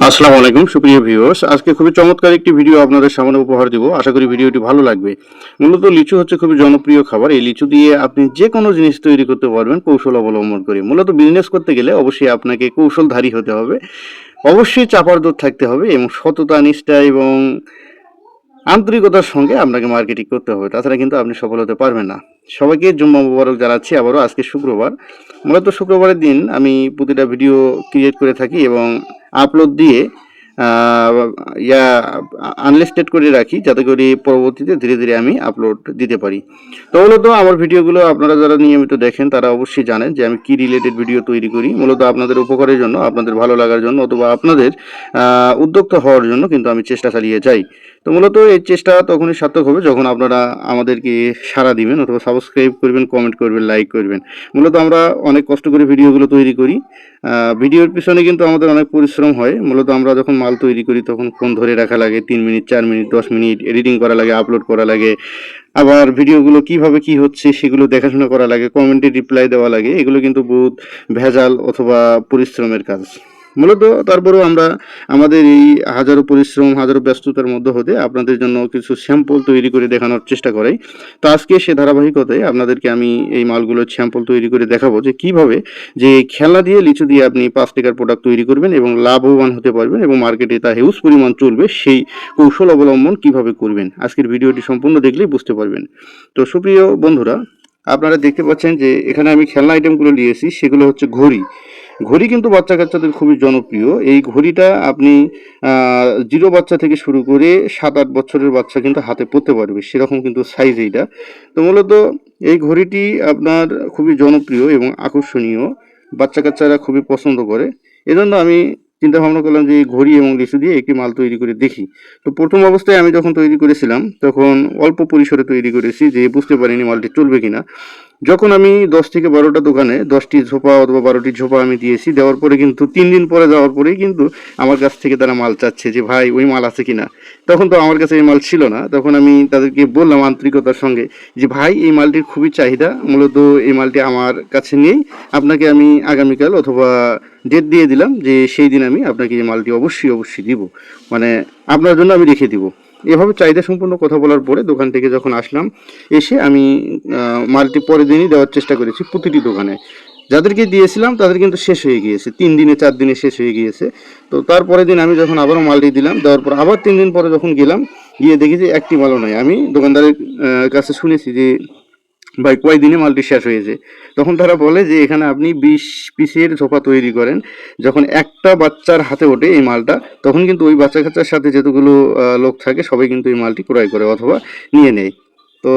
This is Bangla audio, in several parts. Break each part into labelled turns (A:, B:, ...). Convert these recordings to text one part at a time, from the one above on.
A: আসসালামু আলাইকুম সুপ্রিয় ভিউয়ার্স, আজকে খুবই চমৎকার একটি ভিডিও আপনাদের সামনে উপহার দিব। আশা করি ভিডিওটি ভালো লাগবে। মূলত লিচু হচ্ছে খুবই জনপ্রিয় খাবার। এই লিচু দিয়ে আপনি যে কোনো জিনিস তৈরি করতে পারবেন কৌশল অবলম্বন করে। মূলত বিজনেস করতে গেলে অবশ্যই আপনাকে কৌশলধারী হতে হবে, অবশ্যই চাপার দৌড় থাকতে হবে এবং সততা, নিষ্ঠা এবং আন্তরিকতার সঙ্গে আপনাকে মার্কেটিং করতে হবে। তাছাড়া কিন্তু আপনি সফল হতে পারবেন না। সবাইকে জুম্মা মুবারক জানাচ্ছি আবারও। আজকে শুক্রবার, মূলত শুক্রবারের দিন আমি প্রতিটা ভিডিও ক্রিয়েট করে থাকি এবং আপলোড দিয়ে আহ, ইয়া আনলিস্টেড করে রাখি, যাতে করে পরবর্তীতে ধীরে ধীরে আমি আপলোড দিতে পারি। তো মূলত আমার ভিডিওগুলো আপনারা যারা নিয়মিত দেখেন তারা অবশ্যই জানেন যে আমি কি রিলেটেড ভিডিও তৈরি করি। মূলত আপনাদের উপকারের জন্য, আপনাদের ভালো লাগার জন্য, অথবা আপনাদের উদ্যোক্তা হওয়ার জন্য কিন্তু আমি চেষ্টা চালিয়ে যাই। তো মূলত এই চেষ্টা তখনই সার্থক হবে যখন আপনারা আমাদেরকে সাড়া দিবেন, অথবা সাবস্ক্রাইব করবেন, কমেন্ট করবেন, লাইক করবেন। মূলত আমরা অনেক কষ্ট করে ভিডিওগুলো তৈরি করি। ভিডিওর পিছনে কিন্তু আমাদের অনেক পরিশ্রম হয়। মূলত আমরা যখন মাল তৈরি করি তখন ফোন ধরে রাখা লাগে 3 মিনিট, 4 মিনিট, 10 মিনিট, এডিটিং করা লাগে, আপলোড করা লাগে। আবার ভিডিওগুলো কিভাবে কি হচ্ছে সেগুলো দেখাশোনা করা লাগে, কমেন্টে রিপ্লাই দেওয়া লাগে। এগুলো কিন্তু বহুত ভেজাল অথবা পরিশ্রমের কাজ। মূলত তারপরেও আমরা আমাদের এই হাজারো পরিশ্রম, হাজারো ব্যস্ততার মধ্যে হতে আপনাদের জন্য কিছু স্যাম্পল তৈরি করে দেখানোর চেষ্টা করি। তো আজকে সে ধারাবাহিকতায় আপনাদেরকে আমি এই মালগুলোর স্যাম্পল তৈরি করে দেখাবো যে কিভাবে যে খেলনা দিয়ে, লিচু দিয়ে আপনি 5 টাকার প্রোডাক্ট তৈরি করবেন এবং লাভবান হতে পারবেন এবং মার্কেটে তা হিউজ পরিমাণ চলবে, সেই কৌশল অবলম্বন কিভাবে করবেন আজকের ভিডিওটি সম্পূর্ণ দেখলেই বুঝতে পারবেন। তো সুপ্রিয় বন্ধুরা, আপনারা দেখতে পাচ্ছেন যে এখানে আমি খেলনা আইটেমগুলো নিয়েছি, সেগুলো হচ্ছে ঘড়ি। ঘড়ি কিন্তু বাচ্চা কাচ্চাদের খুবই জনপ্রিয়। এই ঘড়িটা আপনি 0 বাচ্চা থেকে শুরু করে 7-8 বছরের বাচ্চা কিন্তু হাতে পরতে পারবে, সেরকম কিন্তু সাইজ এইটা। তো মূলত এই ঘড়িটি আপনার খুবই জনপ্রিয় এবং আকর্ষণীয়, বাচ্চা কাচ্চারা খুবই পছন্দ করে। এজন্য আমি চিন্তা ভাবনা করলাম যে এই ঘড়ি এবং লিচু দিয়ে একটি মাল তৈরি করে দেখি। তো প্রথম অবস্থায় আমি যখন তৈরি করেছিলাম তখন অল্প পরিসরে তৈরি করেছি, যে বুঝতে পারিনি মালটি চলবে কিনা। যখন আমি 10 থেকে 12টা দোকানে 10টি ঝোপা অথবা 12টি ঝোপা আমি দিয়েছি, দেওয়ার পরে কিন্তু 3 দিন পরে যাওয়ার পরেই কিন্তু আমার কাছ থেকে তারা মাল চাচ্ছে যে ভাই ওই মাল আছে কিনা। তখন তো আমার কাছে এই মাল ছিল না। তখন আমি তাদেরকে বললাম আন্তরিকতার সঙ্গে যে ভাই এই মালটির খুবই চাহিদা, মূলত এই মালটি আমার কাছে নেই, আপনাকে আমি আগামীকাল অথবা ডেট দিয়ে দিলাম যে সেই দিন আমি আপনাকে এই মালটি অবশ্যই অবশ্যই দিব, মানে আপনার জন্য আমি রেখে দিব। এভাবে চাহিদা সম্পূর্ণ কথা বলার পরে দোকান থেকে যখন আসলাম, এসে আমি মালটি পরের দিনই দেওয়ার চেষ্টা করেছি প্রতিটি দোকানে। যাদেরকে দিয়েছিলাম তাদের কিন্তু শেষ হয়ে গিয়েছে, 3 দিনে 4 দিনে শেষ হয়ে গিয়েছে। তো তারপরের দিন আমি যখন আবারও মালটি দিলাম, দেওয়ার পর আবার 3 দিন পরে যখন গেলাম, গিয়ে দেখি যে একটি মালও নয়। আমি দোকানদারের কাছে শুনেছি যে ভাই কয়দিনে মালটি শেষ হয়েছে। তখন তারা বলে যে এখানে আপনি 20 পিসের ঝোপা তৈরি করেন, যখন একটা বাচ্চার হাতে ওঠে এই মালটা, তখন কিন্তু ওই বাচ্চা কাচ্চার সাথে যতগুলো লোক থাকে সবাই কিন্তু এই মালটি ক্রয় করে অথবা নিয়ে নেয়। তো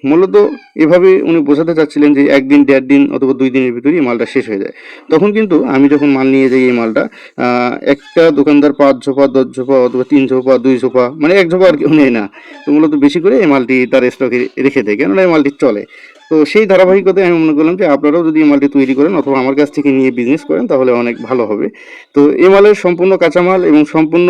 A: মূলত এভাবে উনি বোঝাতে চাচ্ছিলেন যে 1 দিন, 1.5 দিন অথবা 2 দিনের ভিতরেই এই মালটা শেষ হয়ে যায়। তখন কিন্তু আমি যখন মাল নিয়ে যাই এই মালটা, একটা দোকানদার 5 ঝোপা, 10 ঝোপা অথবা 3 ঝোপা, 2 ঝোপা, মানে 1 ঝোপা আর কেউ নেয় না। তো মূলত বেশি করে এই মালটি তার স্টকে রেখে দেয়, কেননা এই মালটি চলে। তো সেই ধারাবাহিকতায় আমি মনে করলাম যে আপনারাও যদি এই মালটি তৈরি করেন অথবা আমার কাছ থেকে নিয়ে বিজনেস করেন তাহলে অনেক ভালো হবে। তো এই মালের সম্পূর্ণ কাঁচামাল এবং সম্পূর্ণ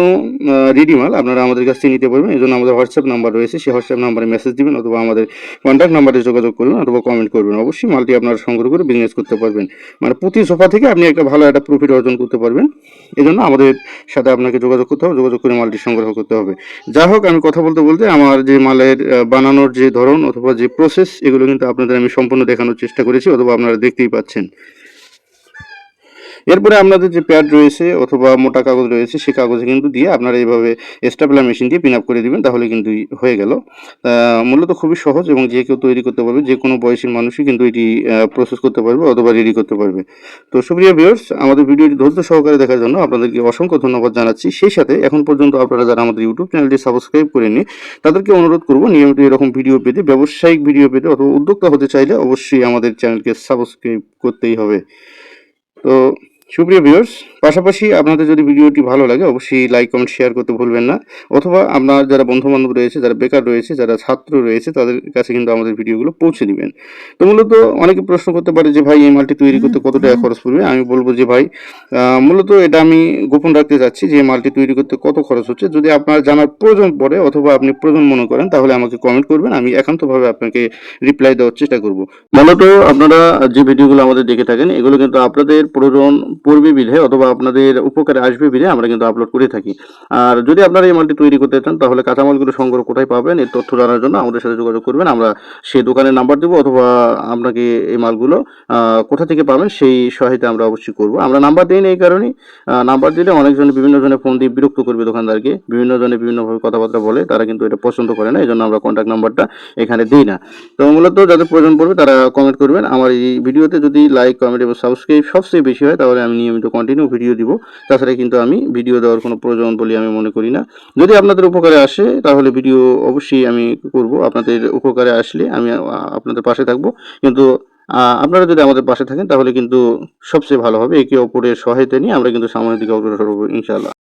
A: রেডি মাল আপনারা আমাদের কাছ থেকে নিতে পারবেন। এই জন্য আমাদের হোয়াটসঅ্যাপ নাম্বার রয়েছে, সেই হোয়াটসঅ্যাপ নাম্বারে মেসেজ দিবেন অথবা আমাদের কন্ট্যাক্ট নাম্বারে যোগাযোগ করবেন অথবা কমেন্ট করবেন। অবশ্যই মালটি আপনারা সংগ্রহ করে বিজনেস করতে পারবেন, মানে প্রতি সোফা থেকে আপনি একটা ভালো একটা প্রফিট অর্জন করতে পারবেন। এই জন্য আমাদের সাথে আপনাকে যোগাযোগ করতে হবে, যোগাযোগ করে মালটি সংগ্রহ করতে হবে। যা হোক, আমি কথা বলতে বলতে আমার যে মালের বানানোর যে ধরন অথবা যে প্রসেস, এগুলো কিন্তু আপনাদের আমি সম্পূর্ণ দেখানোর চেষ্টা করেছি অথবা আপনারা দেখতেই পাচ্ছেন। এরপরে আপনাদের যে প্যাড রয়েছে অথবা মোটা কাগজ রয়েছে, সেই কাগজে কিন্তু দিয়ে আপনারা এইভাবে স্টেপলার মেশিন দিয়ে পিন আপ করে দিবেন, তাহলে কিন্তু হয়ে গেল। মূলত খুবই সহজ এবং যে কেউ তৈরি করতে পারবে, যে কোনো বয়সের মানুষই কিন্তু এটি প্রসেস করতে পারবে অথবা রেডি করতে পারবে। তো সুপ্রিয় ভিউয়ার্স, আমাদের ভিডিওটি ধৈর্য সহকারে দেখার জন্য আপনাদেরকে অসংখ্য ধন্যবাদ জানাচ্ছি। সেই সাথে এখন পর্যন্ত আপনারা যারা আমাদের ইউটিউব চ্যানেলটি সাবস্ক্রাইব করেননি, তাদেরকে অনুরোধ করব নিয়মিত এরকম ভিডিও পেতে, ব্যবসায়িক ভিডিও পেতে অথবা উদ্যোক্তা হতে চাইলে অবশ্যই আমাদের চ্যানেলকে সাবস্ক্রাইব করতেই হবে। তো সুপ্রিয় ভিউয়ার্স, পাশাপাশি আপনাদের যদি ভিডিওটি ভালো লাগে অবশ্যই লাইক, কমেন্ট, শেয়ার করতে ভুলবেন না। অথবা আপনার যারা বন্ধুবান্ধব রয়েছে, যারা বেকার রয়েছে, যারা ছাত্র রয়েছে, তাদের কাছে কিন্তু আমাদের ভিডিওগুলো পৌঁছে দিবেন। তো মূলত অনেকে প্রশ্ন করতে পারে যে ভাই এই মালটি তৈরি করতে কত টাকা খরচ পড়বে। আমি বলবো যে ভাই, মূলত এটা আমি গোপন রাখতে চাচ্ছি যে মালটি তৈরি করতে কত খরচ হচ্ছে। যদি আপনার জানার প্রয়োজন পড়ে অথবা আপনি প্রয়োজন মনে করেন তাহলে আমাকে কমেন্ট করবেন, আমি একান্তভাবে আপনাকে রিপ্লাই দেওয়ার চেষ্টা করব। মূলত আপনারা যে ভিডিওগুলো আমাদের দেখে থাকেন এগুলো কিন্তু আপনাদের প্রয়োজন পড়বে বিধে অথবা আপনাদের উপকারে আসবে বিধে আমরা কিন্তু আপলোড করে থাকি। আর যদি আপনারা এই মালটি তৈরি করতে চান তাহলে কাঁচামালগুলো সংগ্রহ কোথায় পাবেন এর তথ্য জানার জন্য আমাদের সাথে যোগাযোগ করবেন। আমরা সেই দোকানের নাম্বার দেবো অথবা আপনাকে এই মালগুলো কোথা থেকে পাবেন সেই সহায়তা আমরা অবশ্যই করব। আমরা নাম্বার দিই না এই কারণেই, নাম্বার দিলে অনেকজন বিভিন্ন জনের ফোন দিয়ে বিরক্ত করবে দোকানদারকে, বিভিন্ন জনে বিভিন্নভাবে কথাবার্তা বলে, তারা কিন্তু এটা পছন্দ করে না, এই জন্য আমরা কন্ট্যাক্ট নাম্বারটা এখানে দিই না। তো মূলত যাদের প্রয়োজন পড়বে তারা কমেন্ট করবেন। আমার এই ভিডিওতে যদি লাইক, কমেন্ট এবং সাবস্ক্রাইব সবচেয়ে বেশি হয় তাহলে আমি নিয়মিত কন্টিনিউ ভিডিও দিব। তাছাড়া কিন্তু আমি ভিডিও দেওয়ার কোনো প্রয়োজন বলে আমি মনে করি না। যদি আপনাদের উপকারে আসে তাহলে ভিডিও অবশ্যই আমি করব। আপনাদের উপকারে আসলে আমি আপনাদের পাশে থাকব। কিন্তু আপনারা যদি আমাদের পাশে থাকেন তাহলে কিন্তু সবচেয়ে ভালো হবে। একে অপরের সহায়তা নিয়ে আমরা কিন্তু সামনের দিকে অগ্রসর হব ইনশাআল্লাহ।